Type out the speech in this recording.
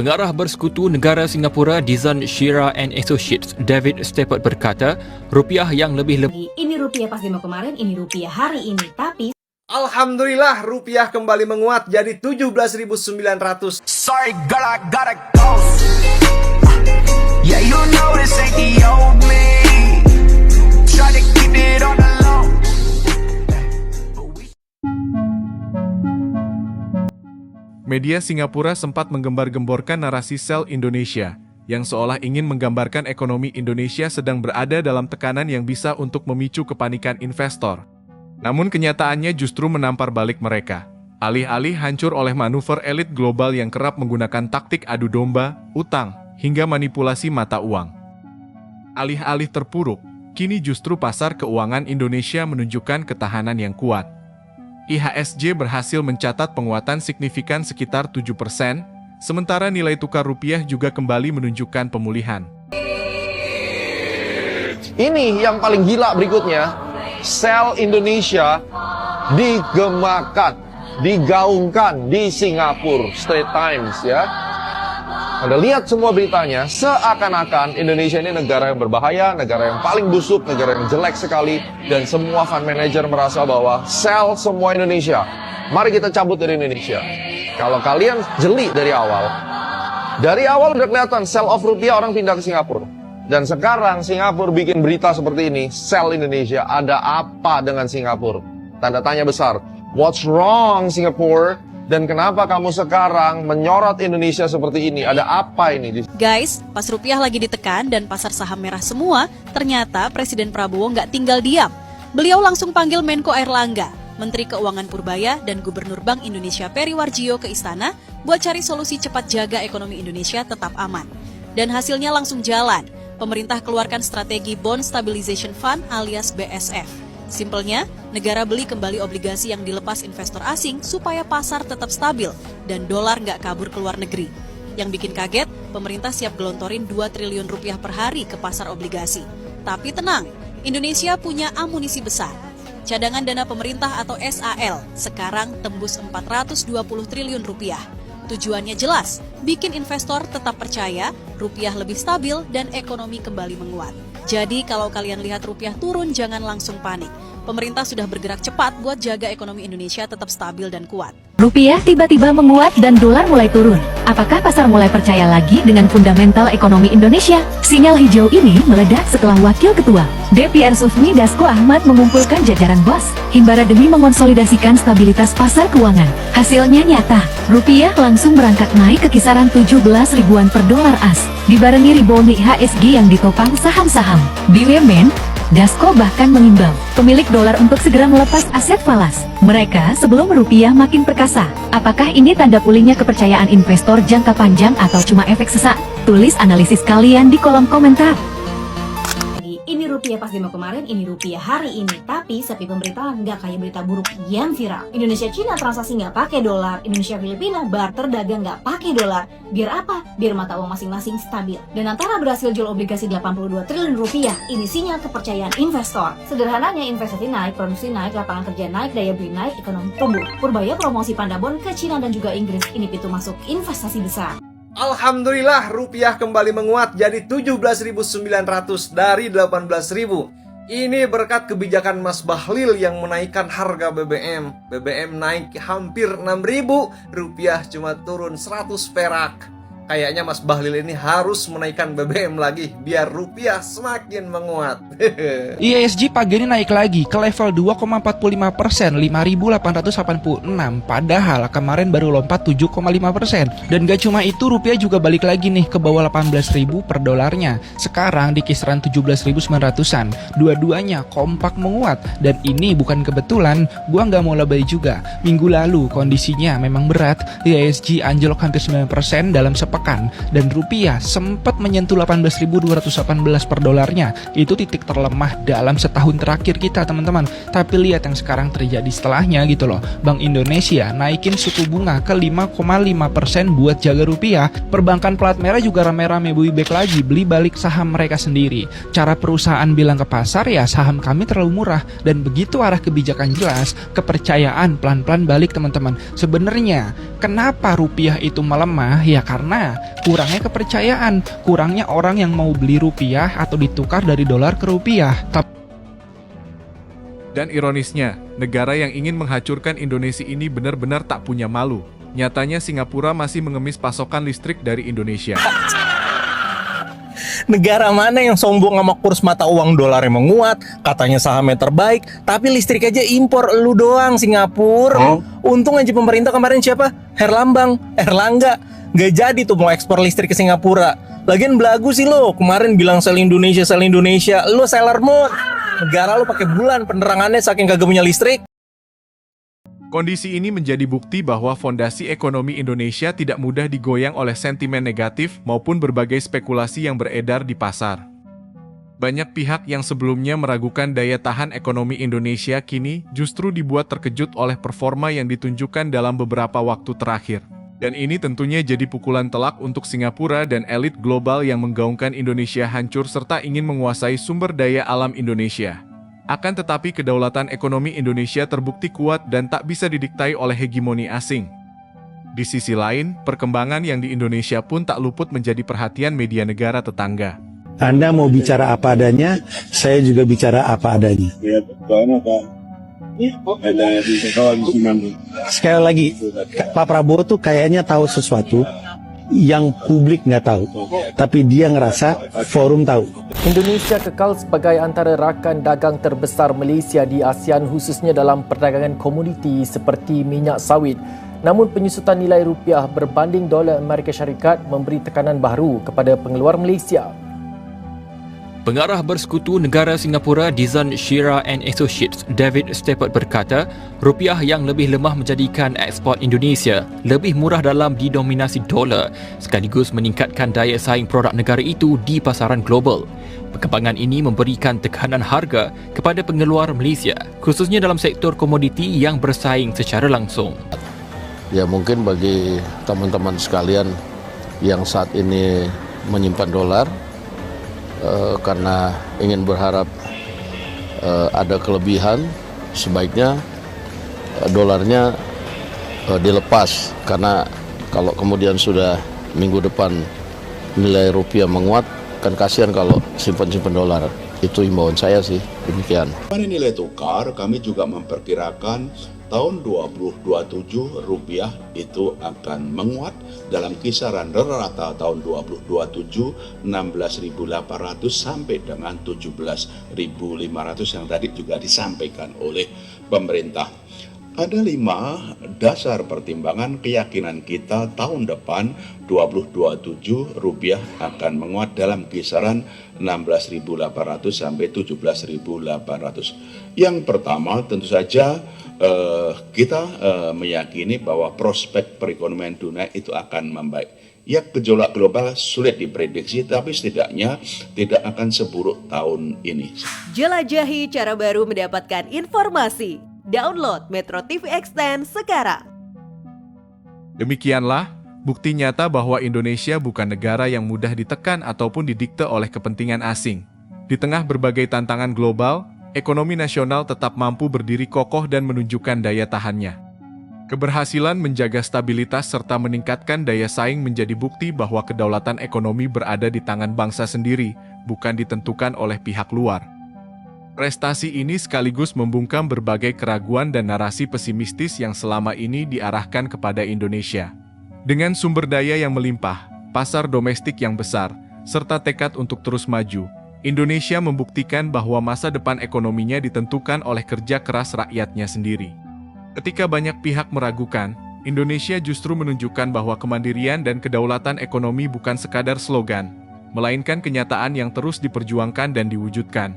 Pengarah Bersekutu Negara Singapura Dizan Shira and Associates David Steppert berkata, rupiah yang lebih Ini rupiah pas demo kemarin, ini rupiah hari ini, tapi Alhamdulillah rupiah kembali menguat jadi 17.900. Sorry girl, I gotta go. Yeah, you know this ain't the old me. Try to keep it on the low. Media Singapura sempat menggembar-gemborkan narasi Sell Indonesia, yang seolah ingin menggambarkan ekonomi Indonesia sedang berada dalam tekanan yang bisa untuk memicu kepanikan investor. Namun kenyataannya justru menampar balik mereka. Alih-alih hancur oleh manuver elit global yang kerap menggunakan taktik adu domba, utang, hingga manipulasi mata uang. Alih-alih terpuruk, kini justru pasar keuangan Indonesia menunjukkan ketahanan yang kuat. IHSG berhasil mencatat penguatan signifikan sekitar 7%, sementara nilai tukar rupiah juga kembali menunjukkan pemulihan. Ini yang paling gila berikutnya, Sell Indonesia digemakan, digaungkan di Singapura, Straits Times ya. Anda lihat semua beritanya, seakan-akan Indonesia ini negara yang berbahaya, negara yang paling busuk, negara yang jelek sekali, dan semua fund manager merasa bahwa sell semua Indonesia. Mari kita cabut dari Indonesia. Kalau kalian jeli dari awal udah kelihatan sell off rupiah, orang pindah ke Singapura. Dan sekarang Singapura bikin berita seperti ini, sell Indonesia, ada apa dengan Singapura? Tanda tanya besar. What's wrong Singapore? Dan kenapa kamu sekarang menyorot Indonesia seperti ini? Ada apa ini? Guys, pas rupiah lagi ditekan dan pasar saham merah semua, ternyata Presiden Prabowo nggak tinggal diam. Beliau langsung panggil Menko Airlangga, Menteri Keuangan Purbaya, dan Gubernur Bank Indonesia Peri Warjio ke istana buat cari solusi cepat jaga ekonomi Indonesia tetap aman. Dan hasilnya langsung jalan. Pemerintah keluarkan strategi Bond Stabilization Fund alias BSF. Simpelnya, negara beli kembali obligasi yang dilepas investor asing supaya pasar tetap stabil dan dolar nggak kabur ke luar negeri. Yang bikin kaget, pemerintah siap gelontorin 2 triliun rupiah per hari ke pasar obligasi. Tapi tenang, Indonesia punya amunisi besar. Cadangan dana pemerintah atau SAL sekarang tembus 420 triliun rupiah. Tujuannya jelas, bikin investor tetap percaya, rupiah lebih stabil dan ekonomi kembali menguat. Jadi kalau kalian lihat rupiah turun, jangan langsung panik. Pemerintah sudah bergerak cepat buat jaga ekonomi Indonesia tetap stabil dan kuat. Rupiah tiba-tiba menguat dan dolar mulai turun. Apakah pasar mulai percaya lagi dengan fundamental ekonomi Indonesia? Sinyal hijau ini meledak setelah Wakil Ketua DPR Sufmi Dasko Ahmad mengumpulkan jajaran BOS Himbara demi mengonsolidasikan stabilitas pasar keuangan. Hasilnya nyata, rupiah langsung berangkat naik ke kisaran 17 ribuan per dolar AS, dibarengi rebound IHSG yang ditopang saham-saham BUMN. Dasko bahkan mengimbau pemilik dolar untuk segera melepas aset falas mereka sebelum rupiah makin perkasa. Apakah ini tanda pulihnya kepercayaan investor jangka panjang atau cuma efek sesaat? Tulis analisis kalian di kolom komentar. ini rupiah pas demo kemarin, ini rupiah hari ini, tapi sepi pemberitaan nggak kayak berita buruk yang viral. Indonesia Cina transaksi nggak pakai dolar, Indonesia Filipina barter dagang nggak pakai dolar. Biar apa? Biar mata uang masing-masing stabil. Dan antara berhasil jual obligasi 82 triliun rupiah, ini sinyal kepercayaan investor. Sederhananya investasi naik, produksi naik, lapangan kerja naik, daya beli naik, ekonomi tumbuh. Purbaya promosi Pandabon ke Cina dan juga Inggris, ini pintu masuk investasi besar. Alhamdulillah rupiah kembali menguat jadi 17.900 dari 18.000. Ini berkat kebijakan Mas Bahlil yang menaikkan harga BBM. BBM naik hampir 6.000, rupiah cuma turun 100 perak. Kayaknya Mas Bahlil ini harus menaikkan BBM lagi biar rupiah semakin menguat. IHSG pagi ini naik lagi ke level 2,45%, 5.886. Padahal kemarin baru lompat 7,5%. Dan gak cuma itu, rupiah juga balik lagi nih ke bawah 18.000 per dolarnya. Sekarang di kisaran 17.900-an. Dua-duanya kompak menguat. Dan ini bukan kebetulan, gua nggak mau lebay juga. Minggu lalu kondisinya memang berat. IHSG anjlok hampir 9% dalam sepekan. Dan rupiah sempat menyentuh 18.218 per dolarnya. Itu titik terlemah dalam setahun terakhir kita, teman-teman. Tapi lihat yang sekarang terjadi setelahnya gitu loh. Bank Indonesia naikin suku bunga ke 5,5% buat jaga rupiah. Perbankan plat merah juga rame-rame buyback lagi, beli balik saham mereka sendiri. Cara perusahaan bilang ke pasar, ya saham kami terlalu murah. Dan begitu arah kebijakan jelas, kepercayaan pelan-pelan balik, teman-teman. Sebenarnya kenapa rupiah itu melemah? Ya karena mana? Kurangnya kepercayaan, kurangnya orang yang mau beli rupiah atau ditukar dari dolar ke rupiah. Dan ironisnya, negara yang ingin menghancurkan Indonesia ini benar-benar tak punya malu. Nyatanya Singapura masih mengemis pasokan listrik dari Indonesia. Negara mana yang sombong sama kurs mata uang dolar yang menguat, katanya sahamnya terbaik, tapi listrik aja impor lu doang Singapura. Untung aja pemerintah kemarin siapa? Erlangga. Gak jadi tuh mau ekspor listrik ke Singapura. Lagian belagu sih lo, kemarin bilang sell Indonesia, lu seller mood. Negara lu pakai bulan penerangannya saking kagak punya listrik. Kondisi ini menjadi bukti bahwa fondasi ekonomi Indonesia tidak mudah digoyang oleh sentimen negatif maupun berbagai spekulasi yang beredar di pasar. Banyak pihak yang sebelumnya meragukan daya tahan ekonomi Indonesia kini justru dibuat terkejut oleh performa yang ditunjukkan dalam beberapa waktu terakhir. Dan ini tentunya jadi pukulan telak untuk Singapura dan elit global yang menggaungkan Indonesia hancur serta ingin menguasai sumber daya alam Indonesia. Akan tetapi kedaulatan ekonomi Indonesia terbukti kuat dan tak bisa didiktai oleh hegemoni asing. Di sisi lain, perkembangan yang di Indonesia pun tak luput menjadi perhatian media negara tetangga. Anda mau bicara apa adanya, saya juga bicara apa adanya. Sekali lagi, Pak Prabowo tuh kayaknya tahu sesuatu yang publik nggak tahu, tapi dia ngerasa forum tahu. Indonesia kekal sebagai antara rakan dagang terbesar Malaysia di ASEAN khususnya dalam perdagangan komoditi seperti minyak sawit. Namun penyusutan nilai rupiah berbanding dolar Amerika Syarikat memberi tekanan baru kepada pengeluar Malaysia. Pengarah Bersekutu Negara Singapura Dizan Shira and Associates David Stepert berkata, rupiah yang lebih lemah menjadikan ekspor Indonesia lebih murah dalam didominasi dolar sekaligus meningkatkan daya saing produk negara itu di pasaran global. Perkembangan ini memberikan tekanan harga kepada pengeluar Malaysia, khususnya dalam sektor komoditi yang bersaing secara langsung. Ya mungkin bagi teman-teman sekalian yang saat ini menyimpan dolar, karena ingin berharap ada kelebihan, sebaiknya dolarnya dilepas, karena kalau kemudian sudah minggu depan nilai rupiah menguat, kan kasihan kalau simpan-simpan dolar. Itu imbauan saya sih, demikian. Nilai tukar kami juga memperkirakan tahun 2027 rupiah itu akan menguat dalam kisaran rata tahun 2027 16.800 sampai dengan 17.500 yang tadi juga disampaikan oleh pemerintah. Ada 5 dasar pertimbangan keyakinan kita tahun depan 2027 rupiah akan menguat dalam kisaran 16.800 sampai 17.800. Yang pertama tentu saja kita meyakini bahwa prospek perekonomian dunia itu akan membaik. Ya, gejolak global sulit diprediksi, tapi setidaknya tidak akan seburuk tahun ini. Jelajahi cara baru mendapatkan informasi. Download Metro TV Extend sekarang. Demikianlah bukti nyata bahwa Indonesia bukan negara yang mudah ditekan ataupun didikte oleh kepentingan asing. Di tengah berbagai tantangan global, ekonomi nasional tetap mampu berdiri kokoh dan menunjukkan daya tahannya. Keberhasilan menjaga stabilitas serta meningkatkan daya saing menjadi bukti bahwa kedaulatan ekonomi berada di tangan bangsa sendiri, bukan ditentukan oleh pihak luar. Prestasi ini sekaligus membungkam berbagai keraguan dan narasi pesimistis yang selama ini diarahkan kepada Indonesia. Dengan sumber daya yang melimpah, pasar domestik yang besar, serta tekad untuk terus maju, Indonesia membuktikan bahwa masa depan ekonominya ditentukan oleh kerja keras rakyatnya sendiri. Ketika banyak pihak meragukan, Indonesia justru menunjukkan bahwa kemandirian dan kedaulatan ekonomi bukan sekadar slogan, melainkan kenyataan yang terus diperjuangkan dan diwujudkan.